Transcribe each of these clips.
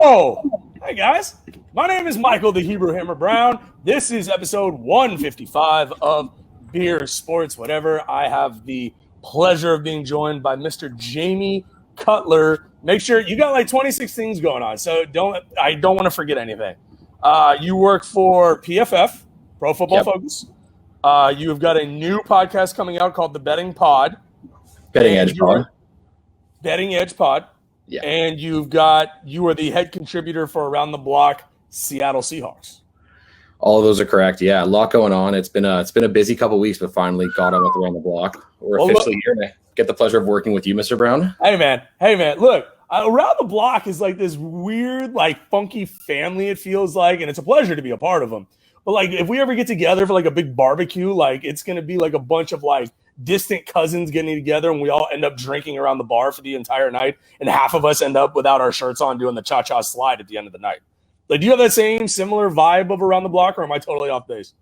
Oh, hey guys. My name is Michael the Hebrew Hammer Brown. This is episode 155 of Beer, Sports, Whatever. I have the pleasure of being joined by Mr. Jamie Cutler. Make sure you got like 26 things going on, so I don't want to forget anything. You work for PFF, Pro Football Focus. You've got a new podcast coming out called The Betting Pod. Betting Edge Pod. Betting Edge Pod. Yeah. And you are the head contributor for Around the Block, Seattle Seahawks. All of those are correct. Yeah, a lot going on. It's been a busy couple of weeks, but finally got on with Around the Block. We're officially here to get the pleasure of working with you, Mr. Brown. Hey man. Look, Around the Block is like this weird, like funky family. It feels like, and it's a pleasure to be a part of them. But like, if we ever get together for like a big barbecue, like it's gonna be like a bunch of like distant cousins getting together, and we all end up drinking around the bar for the entire night, and half of us end up without our shirts on doing the cha-cha slide at the end of the night. Like, do you have that same similar vibe of Around the Block, or am I totally off base?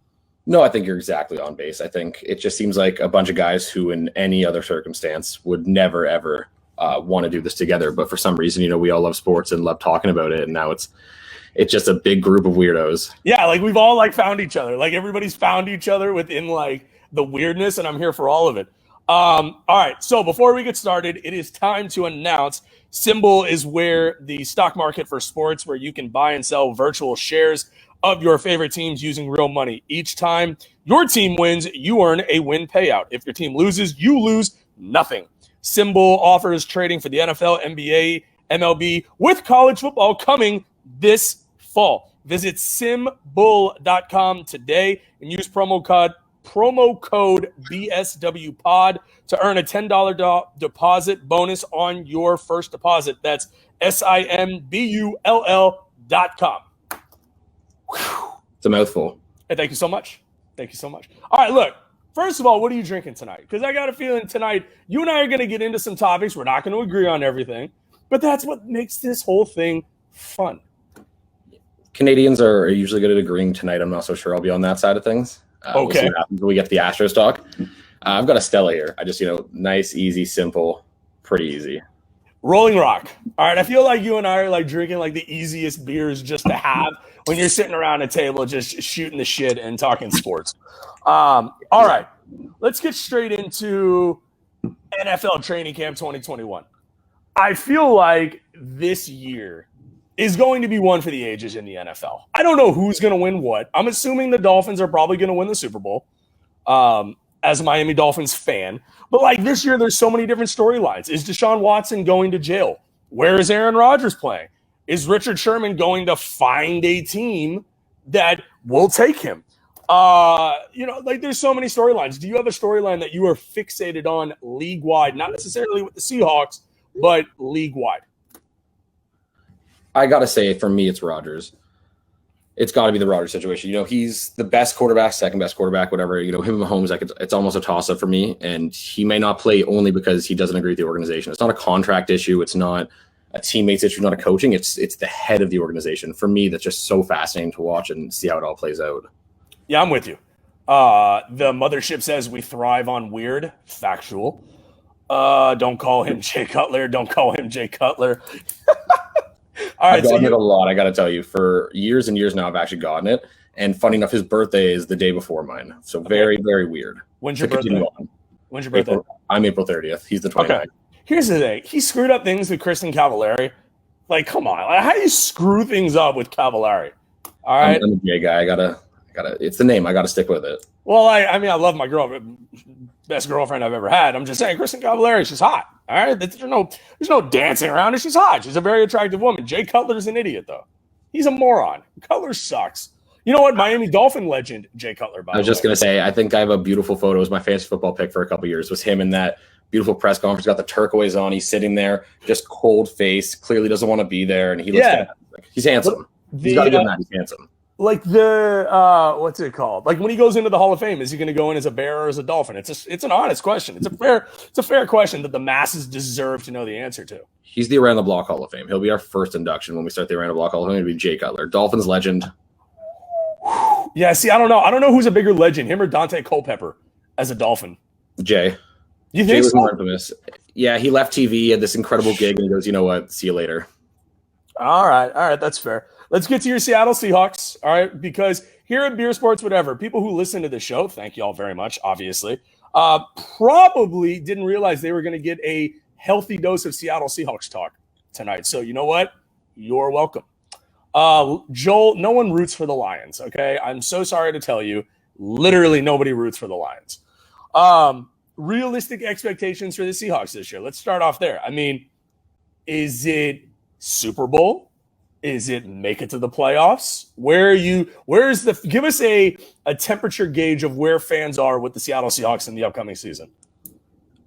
No, I think you're exactly on base. I think it just seems like a bunch of guys who in any other circumstance would never, ever want to do this together. But for some reason, we all love sports and love talking about it. And now it's just a big group of weirdos. Yeah, like we've all like found each other. Like everybody's found each other within like the weirdness, and I'm here for all of it. All right, so before we get started, it is time to announce Symbol is where the stock market for sports, where you can buy and sell virtual shares of your favorite teams using real money. Each time your team wins, you earn a win payout. If your team loses, you lose nothing. Symbol offers trading for the NFL, NBA, MLB, with college football coming this fall. Visit simbull.com today and use promo code BSWPod to earn a $10 deposit bonus on your first deposit. That's simbull.com. It's a mouthful. Hey, thank you so much. All right, look, first of all, what are you drinking tonight? Because I got a feeling tonight you and I are going to get into some topics. We're not going to agree on everything, but that's what makes this whole thing fun. Canadians are usually good at agreeing tonight. I'm not so sure I'll be on that side of things. Okay. We'll see what happens when we get to the Astros talk. I've got a Stella here. I just, nice, easy, simple, pretty easy. Rolling Rock. All right. I feel like you and I are like drinking like the easiest beers just to have when you're sitting around a table just shooting the shit and talking sports. All right. Let's get straight into NFL training camp 2021. I feel like this year is going to be one for the ages in the NFL. I don't know who's going to win what. I'm assuming the Dolphins are probably going to win the Super Bowl as a Miami Dolphins fan. But like this year, there's so many different storylines. Is Deshaun Watson going to jail? Where is Aaron Rodgers playing? Is Richard Sherman going to find a team that will take him? There's so many storylines. Do you have a storyline that you are fixated on league-wide? Not necessarily with the Seahawks, but league-wide. I got to say, for me, it's Rodgers. It's got to be the Rodgers situation. He's the best quarterback, second best quarterback, whatever. Him and Mahomes, it's almost a toss-up for me. And he may not play only because he doesn't agree with the organization. It's not a contract issue. It's not a teammates issue, not a coaching. It's the head of the organization. For me, that's just so fascinating to watch and see how it all plays out. Yeah, I'm with you. The mothership says we thrive on weird. Factual. Don't call him Jay Cutler. Don't call him Jay Cutler. All right, I've gotten it a lot, I got to tell you. For years and years now, I've actually gotten it. And funny enough, his birthday is the day before mine. So very, very weird. When's your birthday? When's your birthday? I'm April 30th. He's the 29th. Okay. Here's the thing. He screwed up things with Kristen Cavallari. Like, come on. Like, how do you screw things up with Cavallari? All right. I'm a gay guy. I gotta. It's the name. I got to stick with it. Well, I love my girlfriend. Best girlfriend I've ever had. I'm just saying, Kristen Cavallari, she's hot. All right, there's no dancing around her. She's hot. She's a very attractive woman. Jay Cutler's an idiot, though. He's a moron. Cutler sucks. You know what? Miami Dolphin legend Jay Cutler. I was just gonna say, I think I have a beautiful photo. It was my fantasy football pick for a couple of years. Was him in that beautiful press conference. Got the turquoise on. He's sitting there, just cold face. Clearly doesn't want to be there, and he looks. Yeah. He's handsome. He's got to give him that. He's handsome. Like what's it called? Like when he goes into the Hall of Fame, is he going to go in as a bear or as a dolphin? It's an honest question. It's a fair question that the masses deserve to know the answer to. He's the Around the Block Hall of Fame. He'll be our first induction when we start the Around the Block Hall of Fame. It'll be Jay Cutler, Dolphins legend. Yeah, see, I don't know who's a bigger legend, him or Dante Culpepper as a Dolphin. Jay. You think Jay was so? more infamous. Yeah, he left TV, had this incredible gig, and he goes, you know what? See you later. All right, that's fair. Let's get to your Seattle Seahawks, all right? Because here at Beer Sports Whatever, people who listen to the show, thank you all very much, obviously, probably didn't realize they were going to get a healthy dose of Seattle Seahawks talk tonight. So you know what? You're welcome. Joel, no one roots for the Lions, okay? I'm so sorry to tell you, literally nobody roots for the Lions. Realistic expectations for the Seahawks this year. Let's start off there. I mean, is it Super Bowl? Is it make it to the playoffs? Give us a temperature gauge of where fans are with the Seattle Seahawks in the upcoming season.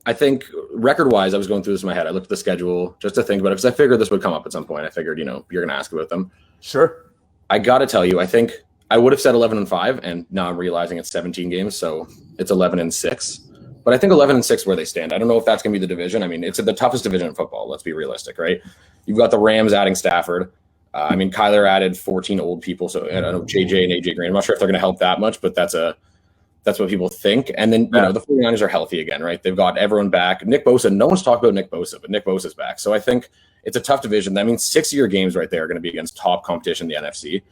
I think record-wise, I was going through this in my head. I looked at the schedule just to think about it because I figured this would come up at some point. I figured, you're going to ask about them. Sure. I got to tell you, I think I would have said 11-5, and now I'm realizing it's 17 games, so it's 11-6. But I think 11-6 where they stand. I don't know if that's going to be the division. I mean, it's the toughest division in football. Let's be realistic, right? You've got the Rams adding Stafford. Kyler added 14 old people, so I don't know, JJ and AJ Green. I'm not sure if they're going to help that much, but that's what people think. And then, the 49ers are healthy again, right? They've got everyone back. Nick Bosa, no one's talked about Nick Bosa, but Nick Bosa's back. So I think it's a tough division. That means 6 of your games right there are going to be against top competition in the NFC.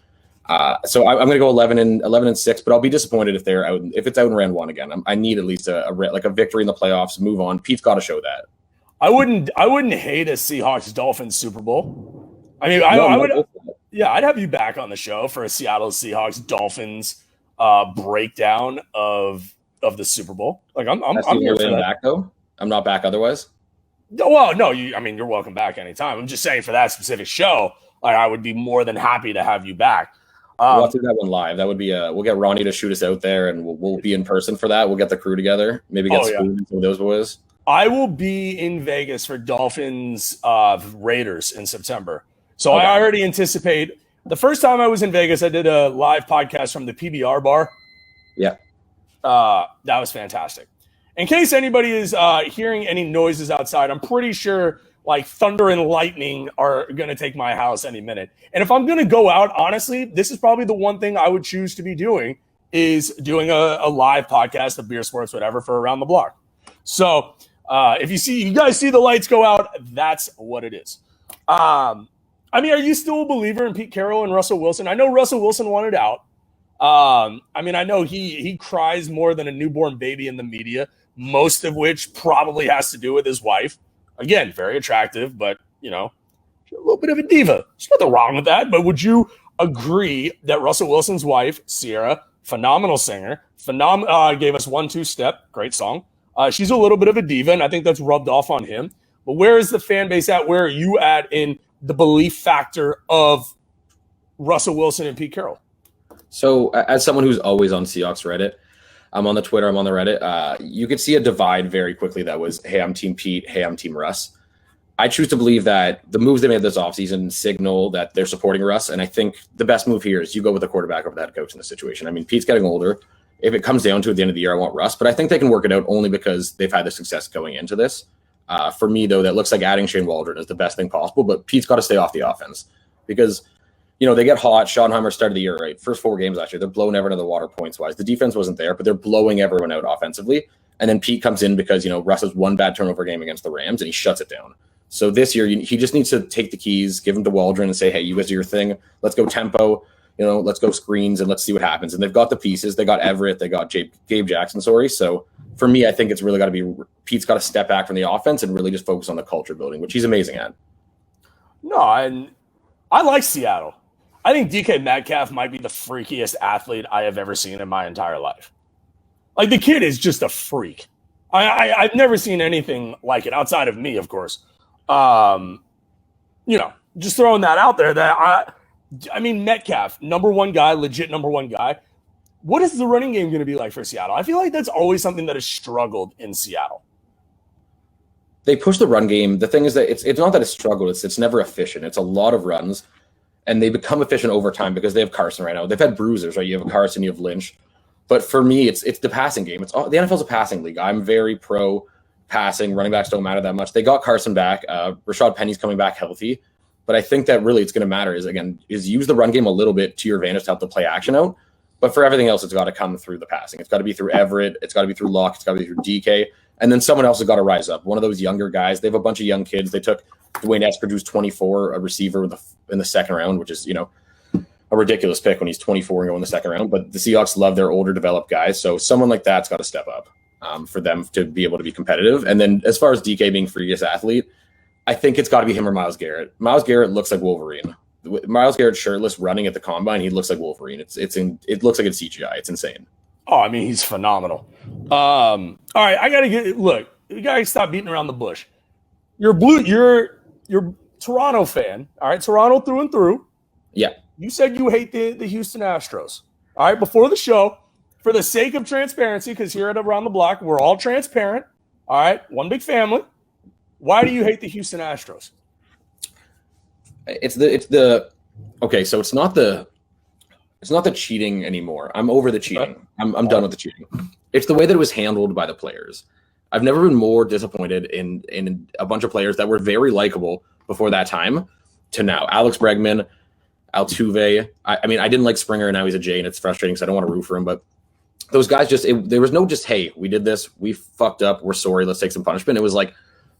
So I'm going to go 11-6, but I'll be disappointed if it's out in round one again. I need at least a victory in the playoffs, move on. Pete's got to show that. I wouldn't hate a Seahawks Dolphins Super Bowl. I mean, I would. Yeah, I'd have you back on the show for a Seattle Seahawks Dolphins breakdown of the Super Bowl. Like I'm here for that. Back though. I'm not back otherwise. Well, no, you're welcome back anytime. I'm just saying for that specific show, like I would be more than happy to have you back. We'll do that one live. That would be we'll get Ronnie to shoot us out there, and we'll be in person for that. We'll get the crew together. Maybe get some of those boys. I will be in Vegas for Dolphins Raiders in September. So okay. I already anticipate. The first time I was in Vegas, I did a live podcast from the PBR bar. Yeah. That was fantastic. In case anybody is hearing any noises outside, I'm pretty sure like thunder and lightning are going to take my house any minute. And if I'm going to go out, honestly, this is probably the one thing I would choose to be doing is doing a live podcast of Beer Sports Whatever for Around the Block. So if you guys see the lights go out, that's what it is. I mean, are you still a believer in Pete Carroll and Russell Wilson? I know Russell Wilson wanted out. I mean, I know he cries more than a newborn baby in the media, most of which probably has to do with his wife. Again, very attractive, but, a little bit of a diva. There's nothing wrong with that. But would you agree that Russell Wilson's wife, Sierra, phenomenal singer, gave us 1-2 Step, great song. She's a little bit of a diva, and I think that's rubbed off on him. But where is the fan base at? Where are you at in the belief factor of Russell Wilson and Pete Carroll? So as someone who's always on Seahawks Reddit, I'm on the Twitter, I'm on the Reddit, you could see a divide very quickly that was, hey, I'm Team Pete, hey, I'm Team Russ. I choose to believe that the moves they made this offseason signal that they're supporting Russ, and I think the best move here is you go with the quarterback over the head coach in this situation. I mean, Pete's getting older. If it comes down to at the end of the year, I want Russ, but I think they can work it out only because they've had the success going into this. For me, though, that looks like adding Shane Waldron is the best thing possible, but Pete's got to stay off the offense because, they get hot. Schottenheimer started the year, right? First 4 games last year, they're blowing everyone to the water points-wise. The defense wasn't there, but they're blowing everyone out offensively. And then Pete comes in because, Russ has one bad turnover game against the Rams, and he shuts it down. So this year, he just needs to take the keys, give them to Waldron, and say, hey, you guys do your thing. Let's go tempo. Let's go screens, and let's see what happens. And they've got the pieces. They got Everett. They got Gabe Jackson, So for me, I think it's really got to be Pete's got to step back from the offense and really just focus on the culture building, which he's amazing at. No, I like Seattle. I think DK Metcalf might be the freakiest athlete I have ever seen in my entire life. Like, the kid is just a freak. I've never seen anything like it outside of me, of course. Just throwing that out there that I mean, Metcalf, number one guy, legit number one guy. What is the running game going to be like for Seattle? I feel like that's always something that has struggled in Seattle. They push the run game. The thing is that it's not that it's struggled. It's never efficient. It's a lot of runs, and they become efficient over time because they have Carson right now. They've had bruisers, right? You have Carson, you have Lynch. But for me, it's the passing game. The NFL's a passing league. I'm very pro passing. Running backs don't matter that much. They got Carson back. Rashad Penny's coming back healthy. But I think that really it's going to matter is use the run game a little bit to your advantage to help the play action out. But for everything else, it's got to come through the passing. It's got to be through Everett. It's got to be through Locke. It's got to be through DK. And then someone else has got to rise up. One of those younger guys. They have a bunch of young kids. They took Dwayne Eskridge, who's 24, a receiver in the second round, which is, a ridiculous pick when he's 24 and going in the second round. But the Seahawks love their older, developed guys. So someone like that's got to step up for them to be able to be competitive. And then as far as DK being freest athlete, I think it's got to be him or Myles Garrett. Myles Garrett looks like Wolverine. Myles Garrett shirtless running at the combine, he looks like Wolverine. It looks like it's CGI. It's insane. Oh, I mean, he's phenomenal. All right, I gotta you gotta stop beating around the bush. You're Toronto fan, all right? Toronto through and through. Yeah. You said you hate the Houston Astros. All right, before the show, for the sake of transparency, because here at Around the Block, we're all transparent. All right, one big family. Why do you hate the Houston Astros? Okay, so it's not the cheating anymore. I'm over the cheating. I'm done with the cheating. It's the way that it was handled by the players. I've never been more disappointed in a bunch of players that were very likable before that time to now. Alex Bregman, Altuve. I mean, I didn't like Springer, and now he's a J, and it's frustrating because I don't want to root for him. But those guys there was no hey, we did this, we fucked up, we're sorry, let's take some punishment. It was like,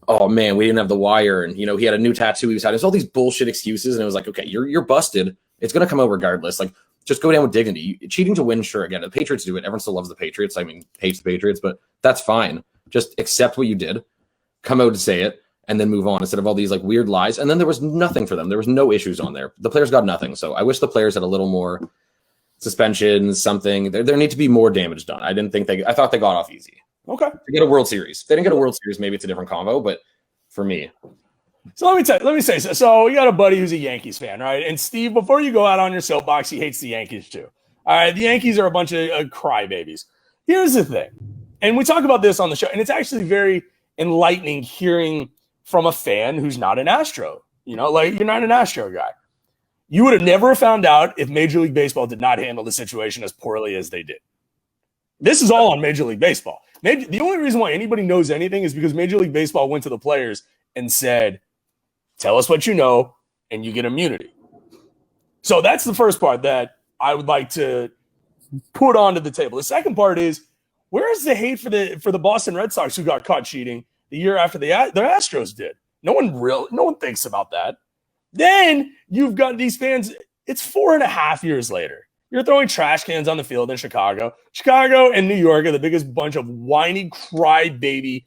oh man, we didn't have the wire, and he had a new tattoo he was having. There's all these bullshit excuses, and it was like, okay, you're busted. It's gonna come out regardless. Like, just go down with dignity. Cheating to win, sure. Again, the Patriots do it. Everyone still loves the Patriots. I mean, hates the Patriots, but that's fine. Just accept what you did, come out and say it, and then move on instead of all these like weird lies. And then there was nothing for them. There was no issues on there. The players got nothing. So I wish the players had a little more suspensions, something. There need to be more damage done. I thought they got off easy. Okay. To get a World Series. If they didn't get a World Series, maybe it's a different combo, but for me. So let me say so you got a buddy who's a Yankees fan, right? And Steve, before you go out on your soapbox, he hates the Yankees too. All right, the Yankees are a bunch of crybabies. Here's the thing, and we talk about this on the show, and it's actually very enlightening hearing from a fan who's not an Astro. Like, you're not an Astro guy. You would have never found out if Major League Baseball did not handle the situation as poorly as they did. This is all on Major League Baseball. The only reason why anybody knows anything is because Major League Baseball went to the players and said, tell us what you know, and you get immunity. So that's the first part that I would like to put onto the table. The second part is, where is the hate for the Boston Red Sox who got caught cheating the year after the Astros did? No one thinks about that. Then you've got these fans. It's 4.5 years later. You're throwing trash cans on the field in Chicago. Chicago and New York are the biggest bunch of whiny crybaby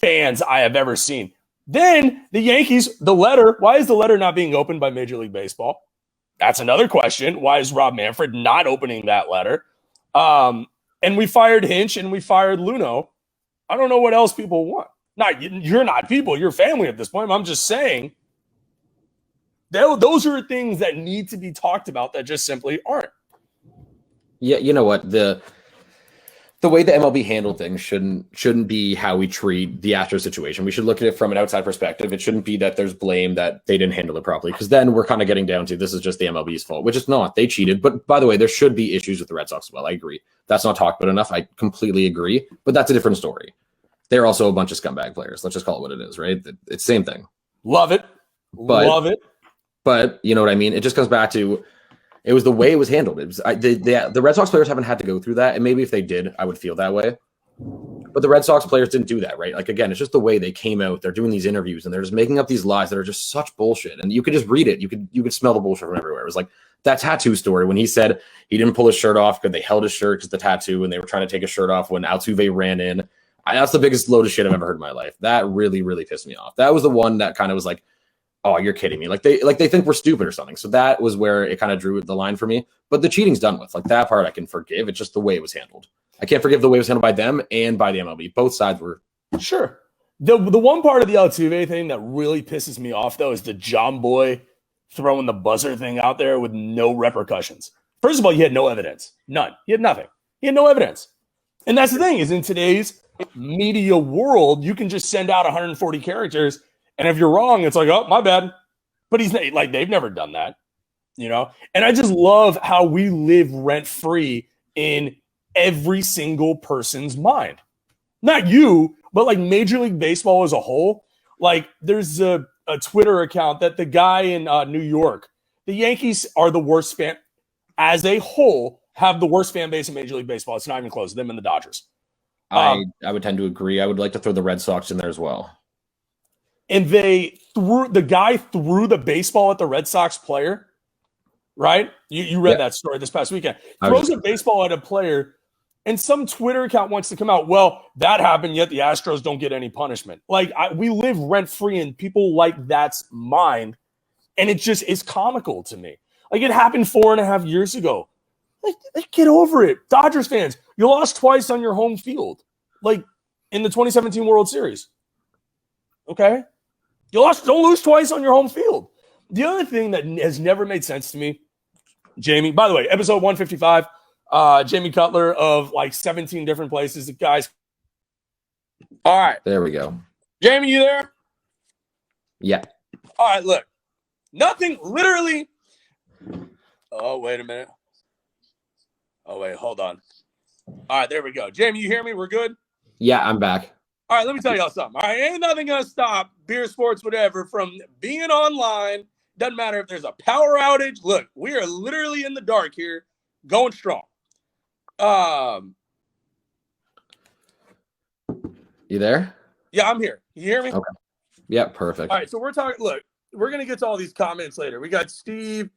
fans I have ever seen. Then the Yankees, the letter, why is the letter not being opened by Major League Baseball? That's another question. Why is Rob Manfred not opening that letter? And we fired Hinch and we fired Luno. I don't know what else people want. You're not people, you're family at this point. I'm just saying those are things that need to be talked about that just simply aren't. Yeah, you know what? The way the MLB handled things shouldn't be how we treat the Astros situation. We should look at it from an outside perspective. It shouldn't be that there's blame that they didn't handle it properly, because then we're kind of getting down to this is just the MLB's fault, which it's not. They cheated. But by the way, there should be issues with the Red Sox as well. I agree. That's not talked about enough. I completely agree. But that's a different story. They're also a bunch of scumbag players. Let's just call it what it is, right? It's the same thing. Love it. Love it. But you know what I mean? It just comes back to it was the way it was handled. It was the Red Sox players haven't had to go through that, and maybe if they did, I would feel that way. But the Red Sox players didn't do that, right? Like, again, it's just the way they came out. They're doing these interviews, and they're just making up these lies that are just such bullshit. And you could just read it. You could smell the bullshit from everywhere. It was like that tattoo story when he said he didn't pull his shirt off because they held his shirt because the tattoo, and they were trying to take his shirt off when Altuve ran in. That's the biggest load of shit I've ever heard in my life. That really, really pissed me off. That was the one that kind of was like, oh, you're kidding me. Like they think we're stupid or something. So that was where it kind of drew the line for me. But the cheating's done with. Like, that part I can forgive. It's just the way it was handled. I can't forgive the way it was handled by them and by the MLB. Both sides were. Sure. The one part of the Altuve thing that really pisses me off, though, is the John Boy throwing the buzzer thing out there with no repercussions. First of all, he had no evidence. None. He had nothing. He had no evidence. And that's the thing, is in today's media world, you can just send out 140 characters, and if you're wrong, it's like, oh, my bad. But he's like, they've never done that, And I just love how we live rent-free in every single person's mind. Not you, but like Major League Baseball as a whole. Like, there's a Twitter account that the guy in New York, the Yankees are the worst fan, as a whole, have the worst fan base in Major League Baseball. It's not even close. Them and the Dodgers. I would tend to agree. I would like to throw the Red Sox in there as well. And the guy threw the baseball at the Red Sox player, right? You read that story this past weekend. Throws a baseball at a player, and some Twitter account wants to come out, well, that happened, yet the Astros don't get any punishment. Like, we live rent-free in people like that's mind, and it's comical to me. Like, it happened 4.5 years ago. Like, get over it. Dodgers fans, you lost twice on your home field, like in the 2017 World Series. Okay? Don't lose twice on your home field. The other thing that has never made sense to me, Jamie, by the way, episode 155, Jamie Cutler of like 17 different places. The guys. All right. There we go. Jamie, you there? Yeah. All right, look. Nothing literally. Oh, wait a minute. Oh, wait, hold on. All right, there we go. Jamie, you hear me? We're good? Yeah, I'm back. All right, let me tell y'all something. All right, ain't nothing going to stop Beer Sports, whatever, from being online. Doesn't matter if there's a power outage. Look, we are literally in the dark here, going strong. You there? Yeah, I'm here. You hear me? Okay. Yeah, perfect. All right, so we're talking. Look, we're going to get to all these comments later. We got Steve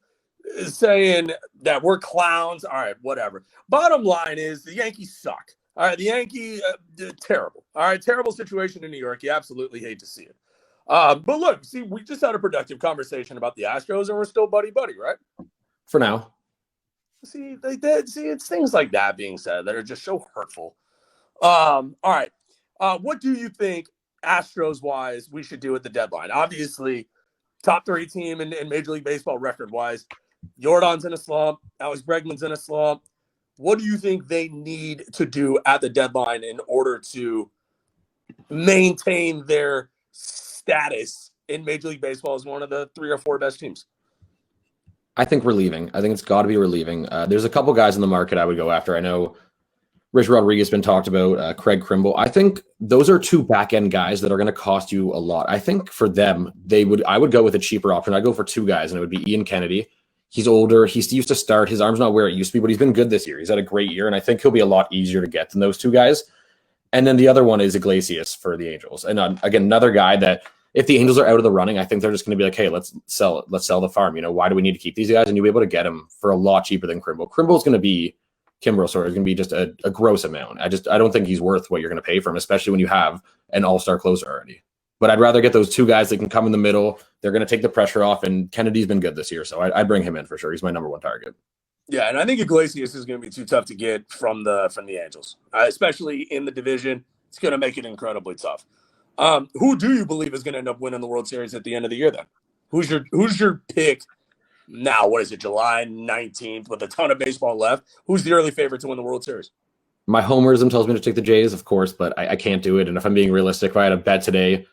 saying that we're clowns. All right, whatever. Bottom line is the Yankees suck. All right, the Yankees, terrible. All right, terrible situation in New York. You absolutely hate to see it. But look, see, we just had a productive conversation about the Astros, and we're still buddy-buddy, right? For now. See, it's things like that being said that are just so hurtful. All right. What do you think, Astros-wise, we should do at the deadline? Obviously, top 3 team in Major League Baseball record-wise. Jordan's in a slump. Alex Bregman's in a slump. What do you think they need to do at the deadline in order to maintain their status in Major League Baseball as one of the 3 or 4 best teams? I think relieving. I think it's got to be relieving. There's a couple guys in the market I would go after. I know Rich Rodriguez has been talked about, Craig Kimbrel. I think those are 2 back-end guys that are going to cost you a lot. I think for them, I would go with a cheaper option. I'd go for 2 guys, and it would be Ian Kennedy. He's older. He's used to start. His arm's not where it used to be, but he's been good this year. He's had a great year, and I think he'll be a lot easier to get than those 2 guys. And then the other one is Iglesias for the Angels. And again, another guy that if the Angels are out of the running, I think they're just going to be like, hey, let's sell it. Let's sell the farm. Why do we need to keep these guys? And you'll be able to get them for a lot cheaper than Kimbrel. Kimbrel is going to be just a gross amount. I don't think he's worth what you're going to pay for him, especially when you have an all-star closer already. But I'd rather get those 2 guys that can come in the middle. They're going to take the pressure off, and Kennedy's been good this year, so I'd bring him in for sure. He's my number 1 target. Yeah, and I think Iglesias is going to be too tough to get from the Angels, especially in the division. It's going to make it incredibly tough. Who do you believe is going to end up winning the World Series at the end of the year then? Who's your pick now? What is it, July 19th with a ton of baseball left? Who's the early favorite to win the World Series? My homerism tells me to take the Jays, of course, but I can't do it. And if I'm being realistic, if I had a bet today,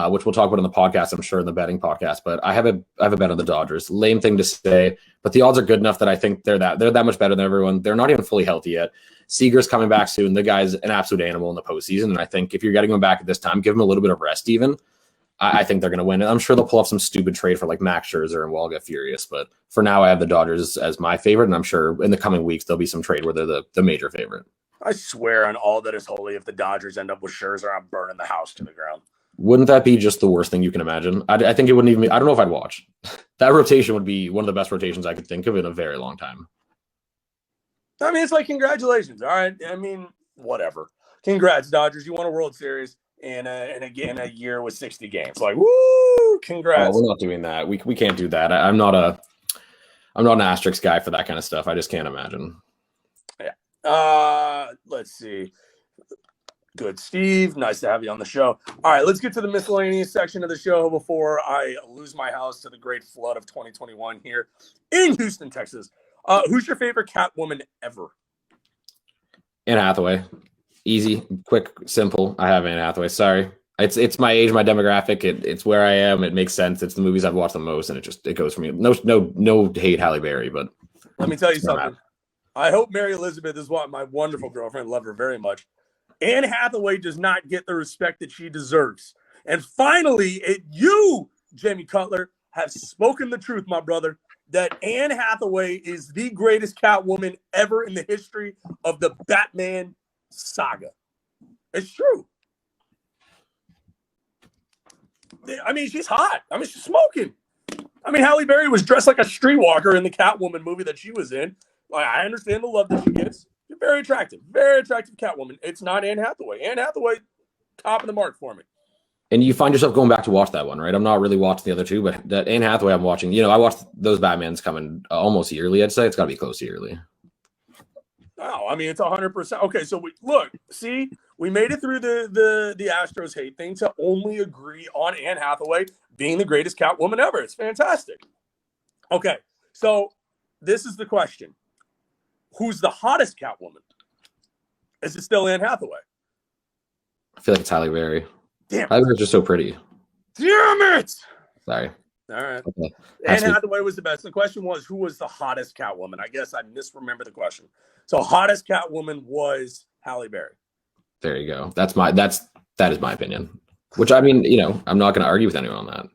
which we'll talk about on the podcast, I'm sure, in the betting podcast, but I have a bet on the Dodgers. Lame thing to say, but the odds are good enough that I think they're that much better than everyone. They're not even fully healthy yet. Seager's coming back soon. The guy's an absolute animal in the postseason, and I think if you're getting him back at this time, give him a little bit of rest even. I think they're going to win. I'm sure they'll pull off some stupid trade for like Max Scherzer and we'll get furious. But for now, I have the Dodgers as my favorite, and I'm sure in the coming weeks there'll be some trade where they're the major favorite. I swear on all that is holy, if the Dodgers end up with Scherzer, I'm burning the house to the ground. Wouldn't that be just the worst thing you can imagine? I think it wouldn't even be, I don't know if I'd watch. That rotation would be one of the best rotations I could think of in a very long time. I mean, it's like, congratulations. All right. I mean, whatever. Congrats, Dodgers. You won a World Series in a year with 60 games. Like, woo, congrats. Oh, we're not doing that. We can't do that. I'm not an asterisk guy for that kind of stuff. I just can't imagine. Yeah. Let's see. Good, Steve. Nice to have you on the show. All right, let's get to the miscellaneous section of the show before I lose my house to the great flood of 2021 here in Houston, Texas. Who's your favorite Catwoman ever? Anne Hathaway. Easy, quick, simple. I have Anne Hathaway. Sorry. It's my age, my demographic. It's where I am. It makes sense. It's the movies I've watched the most, and it goes for me. No hate Halle Berry, but let me tell you something. I hope Mary Elizabeth is my wonderful girlfriend. Love her very much. Anne Hathaway does not get the respect that she deserves. And finally, you, Jamie Cutler, have spoken the truth, my brother, that Anne Hathaway is the greatest Catwoman ever in the history of the Batman saga. It's true. I mean, she's hot. I mean, she's smoking. I mean, Halle Berry was dressed like a streetwalker in the Catwoman movie that she was in. Like, I understand the love that she gets. She's very attractive Catwoman. It's not Anne Hathaway. Anne Hathaway, top of the mark for me. And you find yourself going back to watch that one, right? I'm not really watching the other two, but that Anne Hathaway I'm watching. I watched those Batmans coming almost yearly. I'd say it's got to be close to yearly. No, I mean it's 100%. Okay, so we made it through the Astros hate thing to only agree on Anne Hathaway being the greatest Catwoman ever. It's fantastic. Okay, so this is the question: who's the hottest Catwoman? Is it still Anne Hathaway? I feel like it's Halle Berry. Damn, Halle Berry's just so pretty. Damn it! Sorry. All right. Okay. Anne Hathaway was the best. The question was, who was the hottest Catwoman? I guess I misremember the question. So hottest Catwoman was Halle Berry. There you go. That is my opinion. Which, I mean, I'm not going to argue with anyone on that.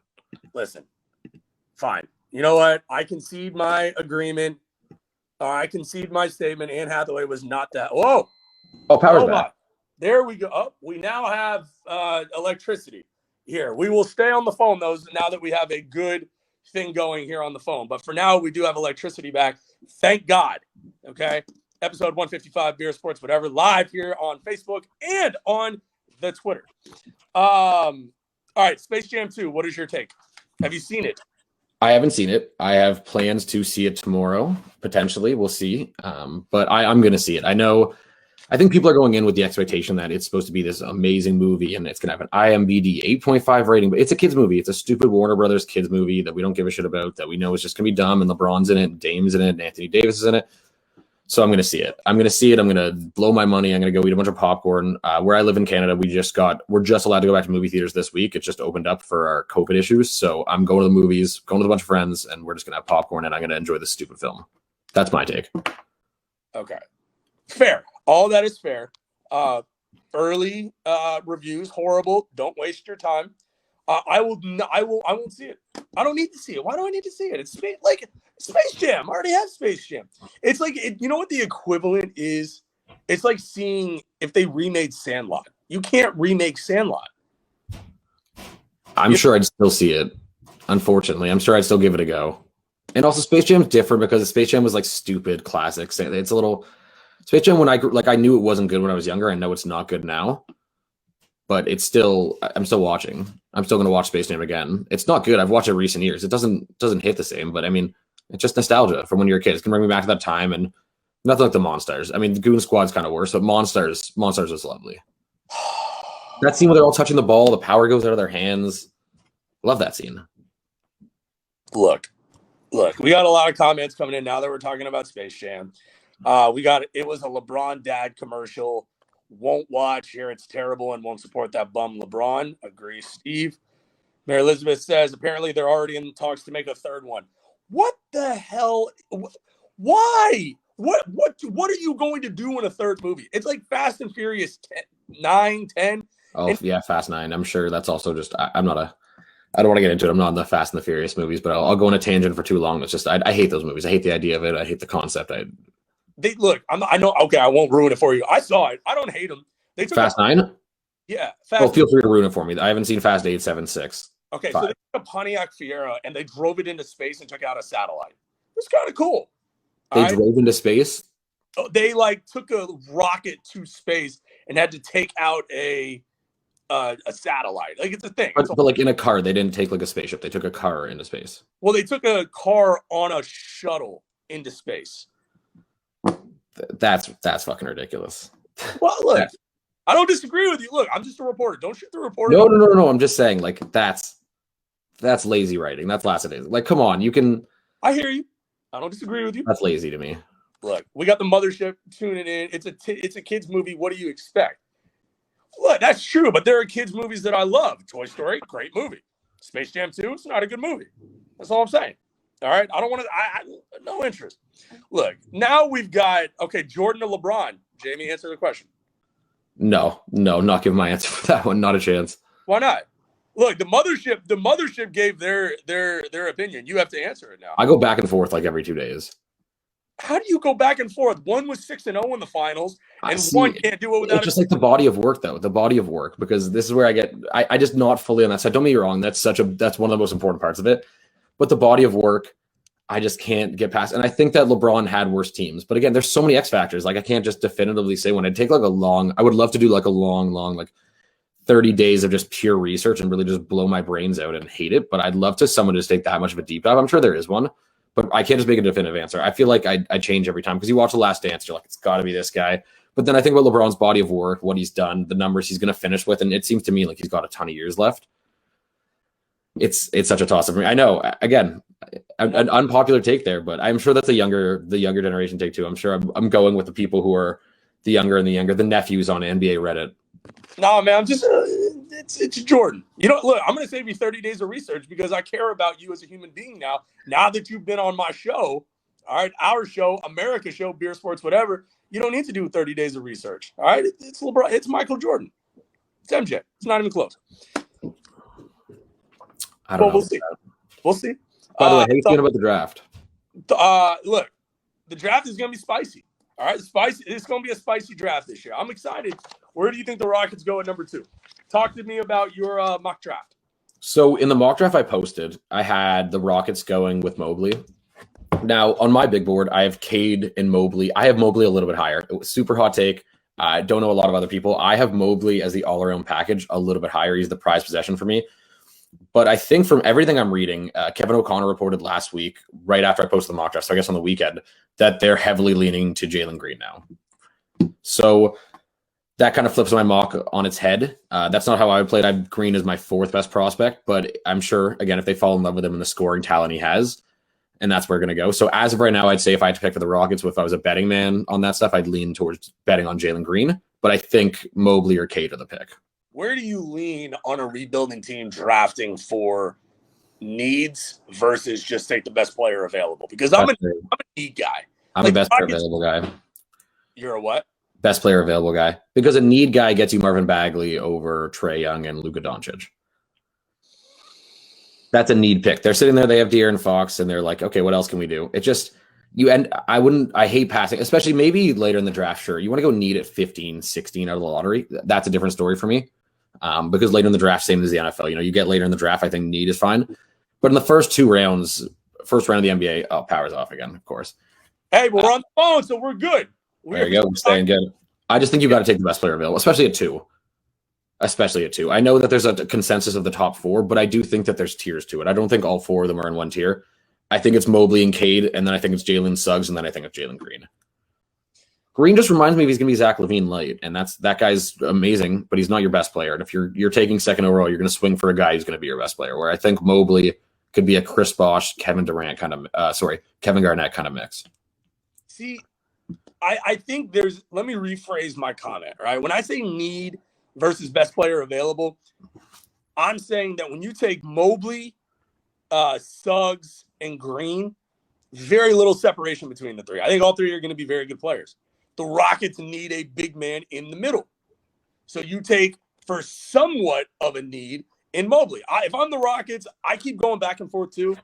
Listen, fine. You know what? I concede my agreement. I concede my statement. Anne Hathaway was not that. Whoa. Oh, power's back. There we go. Oh, we now have electricity here. We will stay on the phone, though, now that we have a good thing going here on the phone. But for now, we do have electricity back. Thank God. Okay. Episode 155, Beer Sports, whatever, live here on Facebook and on the Twitter. All right, Space Jam 2, what is your take? Have you seen it? I haven't seen it. I have plans to see it tomorrow, potentially. We'll see. But I'm going to see it. I think people are going in with the expectation that it's supposed to be this amazing movie and it's going to have an IMDb 8.5 rating, but it's a kid's movie. It's a stupid Warner Brothers kids movie that we don't give a shit about, that we know is just going to be dumb, and LeBron's in it, and Dame's in it, and Anthony Davis is in it. So I'm going to see it. I'm going to blow my money. I'm going to go eat a bunch of popcorn. Where I live in Canada, we're just allowed to go back to movie theaters this week. It just opened up for our COVID issues. So I'm going to the movies, going with a bunch of friends, and we're just going to have popcorn, and I'm going to enjoy this stupid film. That's my take. Okay. Fair. All that is fair. Early reviews, horrible. Don't waste your time. I won't see it. I don't need to see it. Why do I need to see it? It's Space Jam. I already have Space Jam. It's like, you know what the equivalent is? It's like seeing if they remade Sandlot. You can't remake Sandlot. I'm sure I'd still see it. Unfortunately, I'm sure I'd still give it a go. And also, Space Jam's different because Space Jam was like stupid classics. It's a little Space Jam when I knew it wasn't good when I was younger. I know it's not good now, but I'm still watching. I'm still going to watch Space Jam again. It's not good. I've watched it in recent years. It doesn't hit the same, but I mean, it's just nostalgia from when you were a kid. It can bring me back to that time, and nothing like the Monsters. I mean, the Goon Squad's kind of worse, but Monsters is lovely. That scene where they're all touching the ball, the power goes out of their hands. Love that scene. Look, we got a lot of comments coming in now that we're talking about Space Jam. It was a LeBron dad commercial. Won't watch, here it's terrible, and won't support that bum LeBron. Agree, Steve. Mary Elizabeth says apparently they're already in talks to make a third one. What the hell? Why? What are you going to do in a third movie? It's like Fast and Furious 9, 10. Oh, yeah, Fast 9. I'm sure that's also just I don't want to get into it. I'm not in the Fast and the Furious movies, but I'll go on a tangent for too long. It's just I hate those movies. I hate the idea of it. I hate the concept. I know. Okay, I won't ruin it for you. I saw it. I don't hate them. They took Fast 9. Yeah. Feel free to ruin it for me. I haven't seen Fast 8, 7, 6. Okay, 5. so they took a Pontiac Fiera and they drove it into space and took out a satellite. It's kind of cool. They drove into space? They took a rocket to space and had to take out a satellite. Like, it's a thing. But like in a car, they didn't take like a spaceship. They took a car into space. Well, they took a car on a shuttle into space. That's fucking ridiculous. Well, look, I don't disagree with you. Look, I'm just a reporter. Don't shoot the reporter. No. I'm just saying, like, that's lazy writing. That's lackadaisical. Like, come on, you can. I hear you. I don't disagree with you. That's lazy to me. Look, we got the mothership tuning in. It's a kids movie. What do you expect? Look, that's true, but there are kids movies that I love. Toy Story, great movie. Space Jam 2, it's not a good movie. That's all I'm saying. All right, I don't want to. I no interest. Look, now we've got Jordan or LeBron. Jamie, answer the question. No, not giving my answer for that one. Not a chance. Why not? Look, the mothership gave their opinion. You have to answer it now. I go back and forth like every 2 days. How do you go back and forth? One was 6-0 in the finals, and See, one can't do it without. It's just like the body of work, though. The body of work, because this is where I just not fully on that side. Don't get me wrong. That's one of the most important parts of it. But the body of work, I just can't get past. And I think that LeBron had worse teams. But again, there's so many X factors. Like I can't just definitively say one. I'd take I would love to do like a long, like 30 days of just pure research and really just blow my brains out and hate it. But I'd love to someone just take that much of a deep dive. I'm sure there is one. But I can't just make a definitive answer. I feel like I change every time because you watch The Last Dance, you're like, it's got to be this guy. But then I think about LeBron's body of work, what he's done, the numbers he's going to finish with, and it seems to me like he's got a ton of years left. It's such a toss-up for me. I know, again, an unpopular take there, but I'm sure that's the younger generation take too. I'm sure I'm going with the people who are the nephews on NBA Reddit. No, man, I'm just it's Jordan. Look, I'm going to save you 30 days of research because I care about you as a human being now. Now that you've been on my show, all right, our show, America show, beer, sports, whatever, you don't need to do 30 days of research. All right, it's LeBron, it's Michael Jordan, it's MJ. It's not even close. I don't know. We'll see. By the way, how are you feeling about the draft? Look, the draft is going to be spicy. All right, spicy. It's going to be a spicy draft this year. I'm excited. Where do you think the Rockets go at number 2? Talk to me about your mock draft. So in the mock draft I posted, I had the Rockets going with Mobley. Now on my big board, I have Cade and Mobley. I have Mobley a little bit higher. It was super hot take. I don't know a lot of other people. I have Mobley as the all-around package a little bit higher. He's the prized possession for me. But I think from everything I'm reading, Kevin O'Connor reported last week, right after I posted the mock draft, so I guess on the weekend, that they're heavily leaning to Jalen Green now. So that kind of flips my mock on its head. That's not how I would play it. Green is my 4th best prospect, but I'm sure, again, if they fall in love with him and the scoring talent he has, and that's where we're going to go. So as of right now, I'd say if I had to pick for the Rockets, if I was a betting man on that stuff, I'd lean towards betting on Jalen Green. But I think Mobley or Cade are the pick. Where do you lean on a rebuilding team drafting for needs versus just take the best player available? Because I'm a need guy. I'm a best player available guy. You're a what? Best player available guy. Because a need guy gets you Marvin Bagley over Trae Young and Luka Doncic. That's a need pick. They're sitting there, they have De'Aaron Fox, and they're like, okay, what else can we do? It just, I hate passing, especially maybe later in the draft, sure. You want to go need at 15, 16 out of the lottery. That's a different story for me. Because later in the draft, same as the NFL, you get later in the draft, I think need is fine. But in the first round of the NBA, power's off again, of course. Hey, we're on the phone, so we're good. There you go. We're staying good. I just think you've got to take the best player available, especially at 2. I know that there's a consensus of the top 4, but I do think that there's tiers to it. I don't think all 4 of them are in one tier. I think it's Mobley and Cade, and then I think it's Jalen Suggs, and then I think it's Jalen Green. Green just reminds me of he's going to be Zach LaVine light, and that guy's amazing, but he's not your best player. And if you're taking 2nd overall, you're going to swing for a guy who's going to be your best player. Where I think Mobley could be a Chris Bosh, Kevin Garnett kind of mix. See, I think let me rephrase my comment, right? When I say need versus best player available, I'm saying that when you take Mobley, Suggs, and Green, very little separation between the 3. I think all 3 are going to be very good players. The Rockets need a big man in the middle. So you take for somewhat of a need in Mobley. If I'm the Rockets, I keep going back and forth too.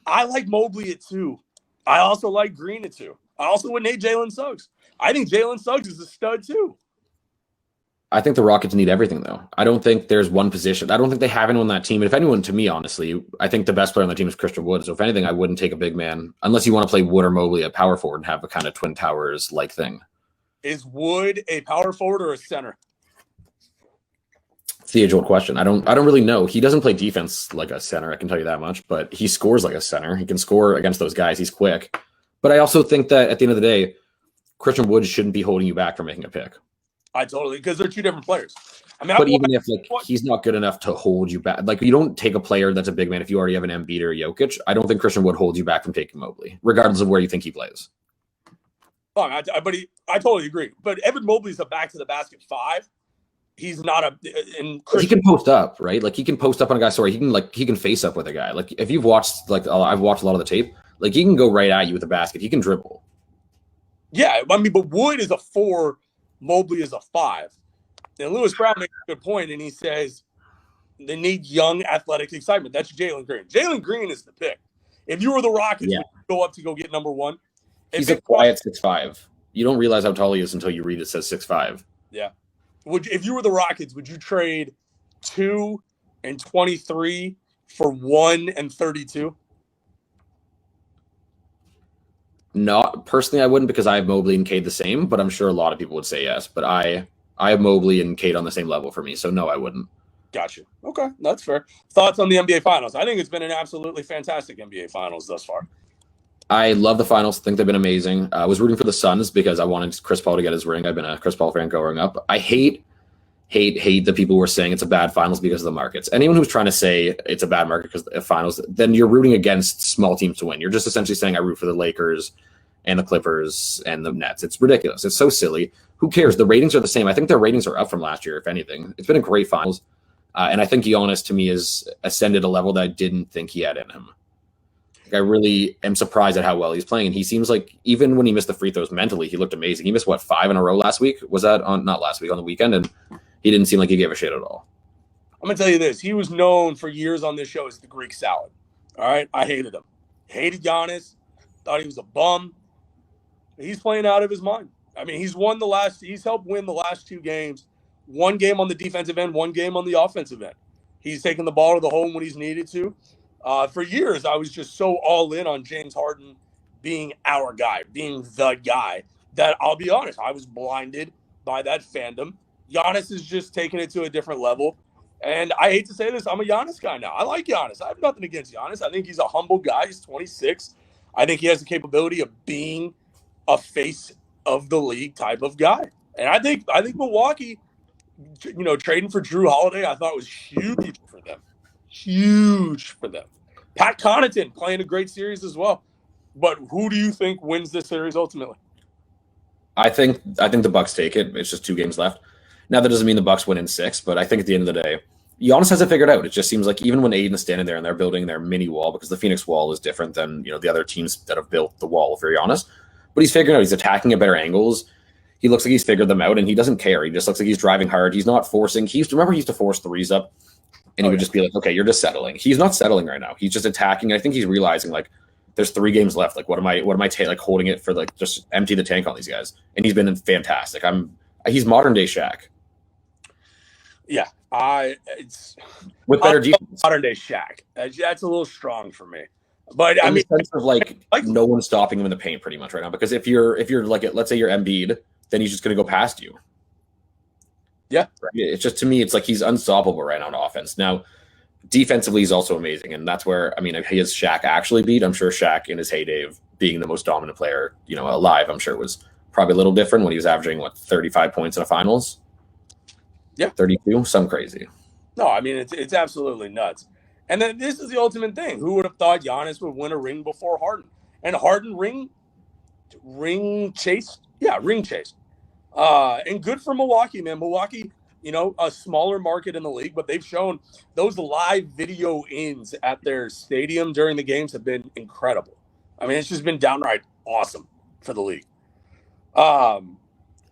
I like Mobley at 2. I also like Green at 2. I also would need Jalen Suggs. I think Jalen Suggs is a stud too. I think the Rockets need everything, though. I don't think there's one position. I don't think they have anyone on that team. And if anyone, to me, honestly, I think the best player on the team is Christian Wood. So if anything, I wouldn't take a big man unless you want to play Wood or Mobley at power forward and have a kind of Twin Towers-like thing. Is Wood a power forward or a center? It's the age-old question. I don't really know. He doesn't play defense like a center, I can tell you that much, but he scores like a center. He can score against those guys. He's quick. But I also think that at the end of the day, Christian Wood shouldn't be holding you back from making a pick. Because they're 2 different players. But even if he's not good enough to hold you back, you don't take a player that's a big man if you already have an Embiid or Jokic. I don't think Christian Wood holds you back from taking Mobley, regardless of where you think he plays. Oh, I totally agree. But Evan Mobley's a back to the basket 5. He's not he can post up, right? He can post up on a guy. Sorry, he can face up with a guy. If you've watched I've watched a lot of the tape. He can go right at you with a basket. He can dribble. Yeah, but Wood is a 4. Mobley is a 5. And Lewis Brown makes a good point, and he says they need young, athletic excitement. That's Jalen Green. Jalen Green is the pick. If you were the Rockets, Yeah. would you go up to go get number one? He's a quiet 6'5". You don't realize how tall he is until you read it says 6'5". Yeah. If you were the Rockets, would you trade 2 and 23 for 1 and 32? Not personally, I wouldn't, because I have Mobley and Cade the same, but I'm sure a lot of people would say yes. But I have Mobley and Cade on the same level for me, so no, I wouldn't. Gotcha. Okay, that's fair. Thoughts on the NBA Finals? I think it's been an absolutely fantastic NBA Finals thus far. I love the finals. I think they've been amazing. I was rooting for the Suns because I wanted Chris Paul to get his ring. I've been a Chris Paul fan growing up. I hate the people who are saying it's a bad finals because of the markets. Anyone who's trying to say it's a bad market because of finals, then you're rooting against small teams to win. You're just essentially saying I root for the Lakers and the Clippers and the Nets. It's ridiculous. It's so silly. Who cares? The ratings are the same. I think their ratings are up from last year, if anything. It's been a great finals. And I think Giannis, to me, has ascended a level that I didn't think he had in him. I really am surprised at how well he's playing. And he seems like, even when he missed the free throws mentally, he looked amazing. He missed, 5 in a row last week? Was that not last week, on the weekend? And he didn't seem like he gave a shit at all. I'm going to tell you this. He was known for years on this show as the Greek salad. All right? I hated him. Hated Giannis. Thought he was a bum. He's playing out of his mind. I mean, he's helped win the last 2 games. 1 game on the defensive end, 1 game on the offensive end. He's taken the ball to the hole when he's needed to. For years, I was just so all in on James Harden being our guy, being the guy, that I'll be honest, I was blinded by that fandom. Giannis is just taking it to a different level. And I hate to say this, I'm a Giannis guy now. I like Giannis. I have nothing against Giannis. I think he's a humble guy. He's 26. I think he has the capability of being a face of the league type of guy. And I think Milwaukee, trading for Drew Holiday, I thought was huge for them. Huge for them. Pat Connaughton playing a great series as well. But who do you think wins this series ultimately? I think the Bucks take it. It's just 2 games left. Now, that doesn't mean the Bucks win in 6, but I think at the end of the day, Giannis has it figured out. It just seems like even when Aiden's standing there and they're building their mini wall, because the Phoenix wall is different than the other teams that have built the wall, very honest. But he's figuring out. He's attacking at better angles. He looks like he's figured them out, and he doesn't care. He just looks like he's driving hard. He's not forcing. He used to force threes up, and he would just be like, okay, you're just settling. He's not settling right now. He's just attacking. I think he's realizing, like, there's 3 games left. Like, what am I holding it for, like, just empty the tank on these guys? And he's been fantastic. He's modern day Shaq. Yeah, it's with better defense. Modern day Shaq. That's a little strong for me. But in the sense of like no one's stopping him in the paint pretty much right now. Because if you're like, let's say you're Embiid, then he's just going to go past you. Yeah, right? It's just, to me, it's like he's unstoppable right now on offense. Now, defensively, he's also amazing, and that's where he has Shaq actually beat. I'm sure Shaq in his heyday of being the most dominant player, alive, I'm sure it was probably a little different when he was averaging 35 points in the finals. Yeah, 32, some crazy. No, I mean it's absolutely nuts. And then this is the ultimate thing. Who would have thought Giannis would win a ring before Harden? And Harden ring chase. Yeah, ring chase. And good for Milwaukee, man. Milwaukee, a smaller market in the league, but they've shown those live video ins at their stadium during the games have been incredible. I mean, it's just been downright awesome for the league.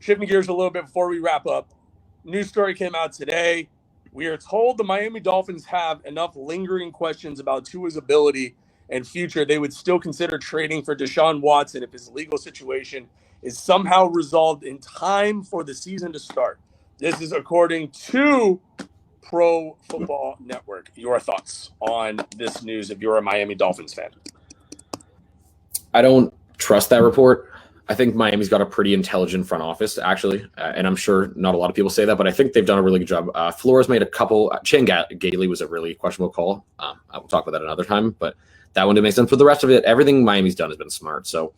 Shifting gears a little bit before we wrap up. News story came out today. We are told the Miami Dolphins have enough lingering questions about Tua's ability and future. They would still consider trading for Deshaun Watson if his legal situation is somehow resolved in time for the season to start. This is according to Pro Football Network. Your thoughts on this news if you're a Miami Dolphins fan? I don't trust that report. I think Miami's got a pretty intelligent front office, actually, and I'm sure not a lot of people say that, but I think they've done a really good job. Flores made a couple. Chan Gailey was a really questionable call. I will talk about that another time, but that one didn't make sense. But the rest of it, everything Miami's done has been smart. So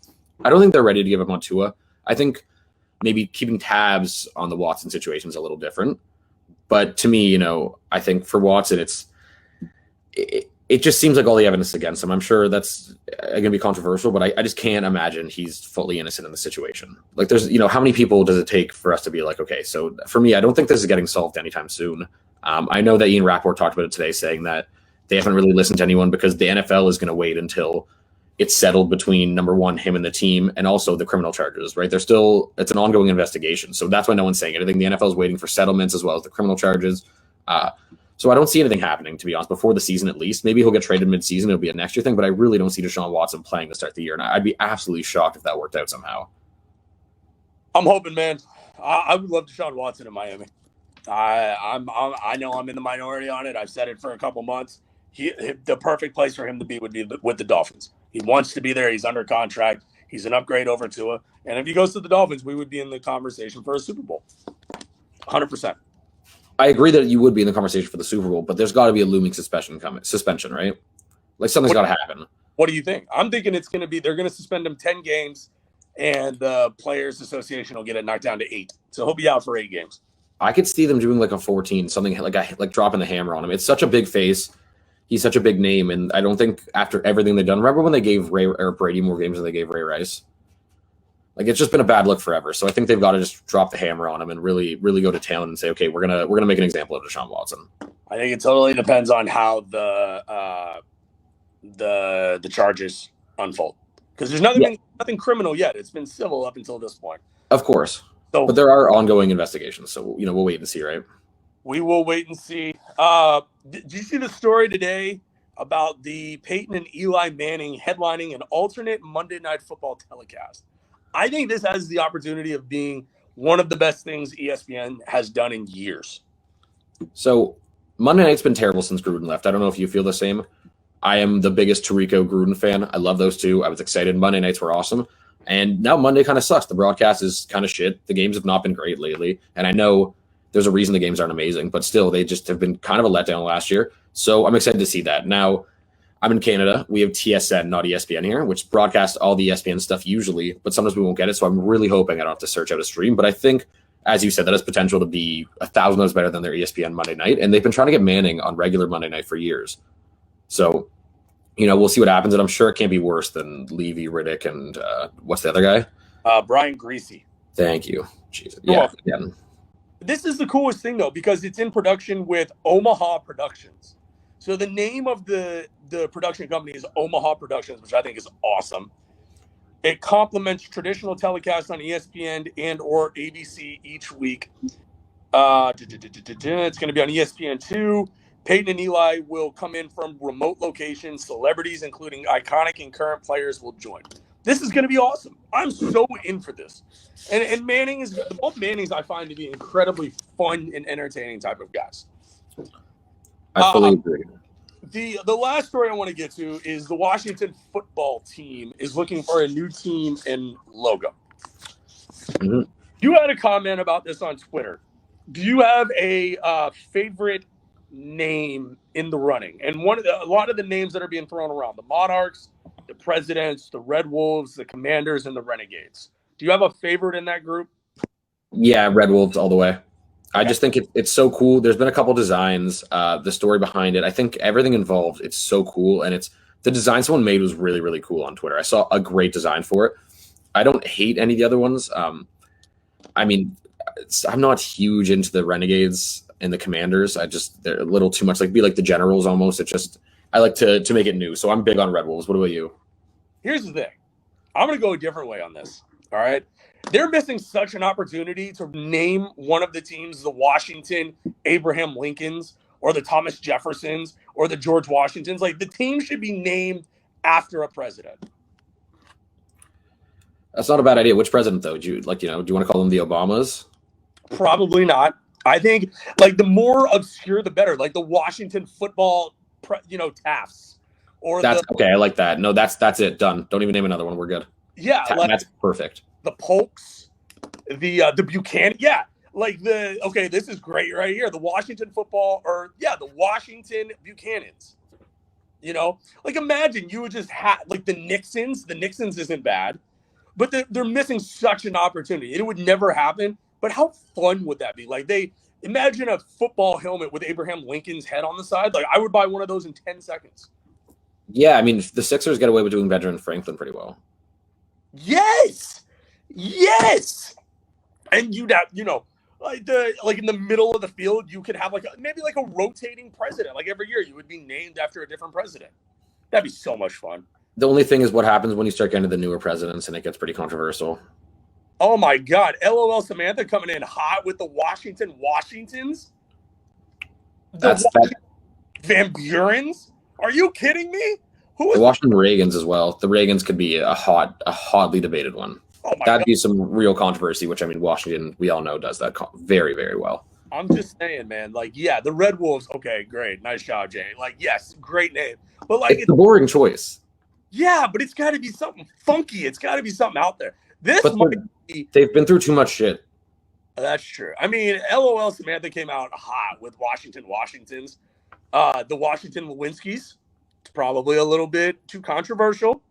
I don't think they're ready to give up on Tua. I think maybe keeping tabs on the Watson situation is a little different. But to me, I think for Watson, it just seems like all the evidence against him. I'm sure that's going to be controversial, but I just can't imagine he's fully innocent in the situation. Like, there's, how many people does it take for us to be like, okay, so for me, I don't think this is getting solved anytime soon. I know that Ian Rappaport talked about it today, saying that they haven't really listened to anyone because the NFL is going to wait until it's settled between, number one, him and the team, and also the criminal charges, right? It's an ongoing investigation. So that's why no one's saying anything. The NFL is waiting for settlements as well as the criminal charges. So I don't see anything happening, to be honest, before the season at least. Maybe he'll get traded mid-season. It'll be a next year thing, but I really don't see Deshaun Watson playing to start the year. And I'd be absolutely shocked if that worked out somehow. I'm hoping, man. I would love Deshaun Watson in Miami. I know I'm in the minority on it. I've said it for a couple months. The perfect place for him to be would be with the Dolphins. He wants to be there. He's under contract. He's an upgrade over Tua. And if he goes to the Dolphins, we would be in the conversation for a Super Bowl. 100%. I agree that you would be in the conversation for the Super Bowl, but there's got to be a looming suspension, right? Like something's got to happen. What do you think? I'm thinking it's going to be they're going to suspend him 10 games, and the Players Association will get it knocked down to 8. So he'll be out for 8 games. I could see them doing like a 14, something like dropping the hammer on him. It's such a big face. He's such a big name, and I don't think after everything they've done. Remember when they gave Brady more games than they gave Ray Rice? Like it's just been a bad look forever. So I think they've got to just drop the hammer on him and really, really go to town and say, okay, we're gonna make an example of Deshaun Watson. I think it totally depends on how the charges unfold, because there's nothing criminal yet. It's been civil up until this point. Of course, but there are ongoing investigations. So we'll wait and see, right? We will wait and see. Did you see the story today about the Peyton and Eli Manning headlining an alternate Monday Night Football telecast? I think this has the opportunity of being one of the best things ESPN has done in years. So Monday night's been terrible since Gruden left. I don't know if you feel the same. I am the biggest Tirico Gruden fan. I love those two. I was excited. Monday nights were awesome. And now Monday kind of sucks. The broadcast is kind of shit. The games have not been great lately. And I know there's a reason the games aren't amazing, but still they just have been kind of a letdown last year. So I'm excited to see that. Now, I'm in Canada. We have TSN, not ESPN here, which broadcasts all the ESPN stuff usually, but sometimes we won't get it. So I'm really hoping I don't have to search out a stream. But I think, as you said, that has potential to be 1,000 times better than their ESPN Monday night. And they've been trying to get Manning on regular Monday night for years. So, we'll see what happens. And I'm sure it can't be worse than Levy, Riddick, and what's the other guy? Brian Greasy. Thank you. Jesus. Yeah. This is the coolest thing, though, because it's in production with Omaha Productions. So the name of the production company is Omaha Productions, which I think is awesome. It complements traditional telecasts on ESPN and or ABC each week. It's going to be on ESPN2. Peyton and Eli will come in from remote locations. Celebrities, including iconic and current players, will join. This is going to be awesome. I'm so in for this. And Manning both Mannings I find to be incredibly fun and entertaining type of guys. I fully agree. The last story I want to get to is the Washington football team is looking for a new team and logo. Mm-hmm. You had a comment about this on Twitter. Do you have a favorite name in the running? And a lot of the names that are being thrown around, the Monarchs, the Presidents, the Red Wolves, the Commanders, and the Renegades. Do you have a favorite in that group? Yeah, Red Wolves all the way. I just think it's so cool. There's been a couple designs, the story behind it. I think everything involved, it's so cool. And the design someone made was really, really cool on Twitter. I saw a great design for it. I don't hate any of the other ones. I'm not huge into the Renegades and the Commanders. They're a little too much, be like the Generals almost. I like to make it new. So I'm big on Red Wolves. What about you? Here's the thing. I'm going to go a different way on this. All right. They're missing such an opportunity to name one of the teams the Washington Abraham Lincolns or the Thomas Jeffersons or the George Washingtons. The team should be named after a president. That's not a bad idea. Which president, though? Do you want to call them the Obamas? Probably not. I think the more obscure, the better. The Washington football, Tafts. Or okay. I like that. No, that's it. Done. Don't even name another one. We're good. Yeah, that's perfect. The Polks, the Buchanan. Yeah, this is great right here. The Washington football, the Washington Buchanans. Imagine you would just have the Nixons. The Nixons isn't bad, but they're missing such an opportunity. It would never happen. But how fun would that be? Imagine a football helmet with Abraham Lincoln's head on the side. I would buy one of those in 10 seconds. Yeah, the Sixers get away with doing Benjamin Franklin pretty well. Yes. And you'd have, in the middle of the field, you could have maybe a rotating president. Every year you would be named after a different president. That'd be so much fun. The only thing is what happens when you start getting to the newer presidents and it gets pretty controversial. Oh my God. LOL Samantha coming in hot with the Washingtons. The Van Buren's? Are you kidding me? Who is the Washington Reagans as well? The Reagans could be a hotly debated one. Oh my That'd God. be some real controversy, which I mean, Washington, we all know, does that very, very well. I'm just saying, man. Like, yeah, the Red Wolves. Okay, great, nice job, Jay. Like, yes, great name. But like, it's a boring choice. Yeah, but it's got to be something funky. It's got to be something out there. They've been through too much shit. That's true. I mean, LOL Samantha came out hot with Washingtons. The Washington Lewinsky's. It's probably a little bit too controversial,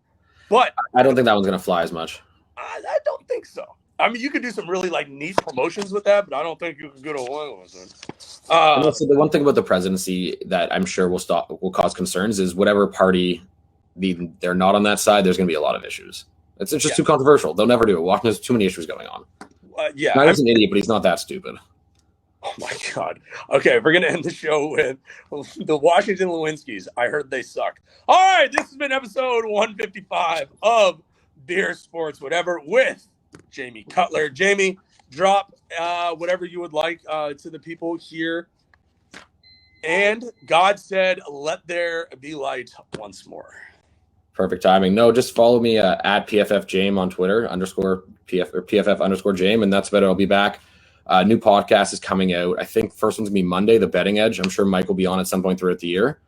but I don't think that one's gonna fly as much. I don't think so. I mean, you could do some really like neat promotions with that, but I don't think you can get away with it. And also, the one thing about the presidency that I'm sure will cause concerns is whatever party they're not on that side, there's going to be a lot of issues. It's just too controversial. They'll never do it. Washington has too many issues going on. He's an idiot, but he's not that stupid. Oh my God. Okay, we're gonna end the show with the Washington Lewinsky's. I heard they suck. All right, this has been episode 155 of Beer Sports Whatever with Jamie Cutler. Jamie, drop whatever you would like to the people here. And God said, "Let there be light" once more. Perfect timing. No, just follow me at PFFJame on Twitter _PFF_Jame, and that's about it. I'll be back. New podcast is coming out. I think first one's gonna be Monday, the Betting Edge. I'm sure Mike will be on at some point throughout the year.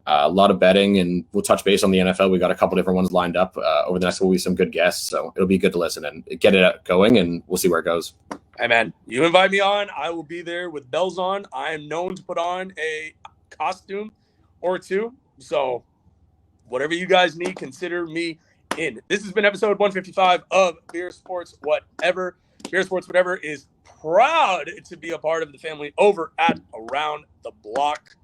A lot of betting, and we'll touch base on the NFL. We got a couple different ones lined up over the next couple weeks. Some good guests, so it'll be good to listen and get it going, and we'll see where it goes. Hey man, you invite me on, I will be there with bells on. I am known to put on a costume or two, so whatever you guys need, consider me in. This has been episode 155 of Beer Sports Whatever. Beer Sports Whatever is proud to be a part of the family over at Around the Block.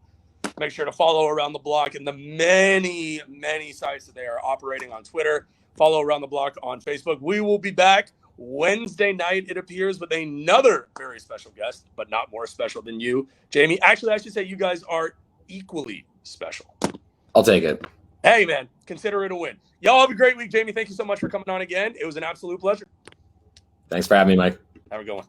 Make sure to follow Around the Block and the many, many sites that they are operating on Twitter. Follow Around the Block on Facebook. We will be back Wednesday night, it appears, with another very special guest, but not more special than you, Jamie. Actually, I should say you guys are equally special. I'll take it. Hey, man, consider it a win. Y'all have a great week. Jamie, thank you so much for coming on again. It was an absolute pleasure. Thanks for having me, Mike. Have a good one.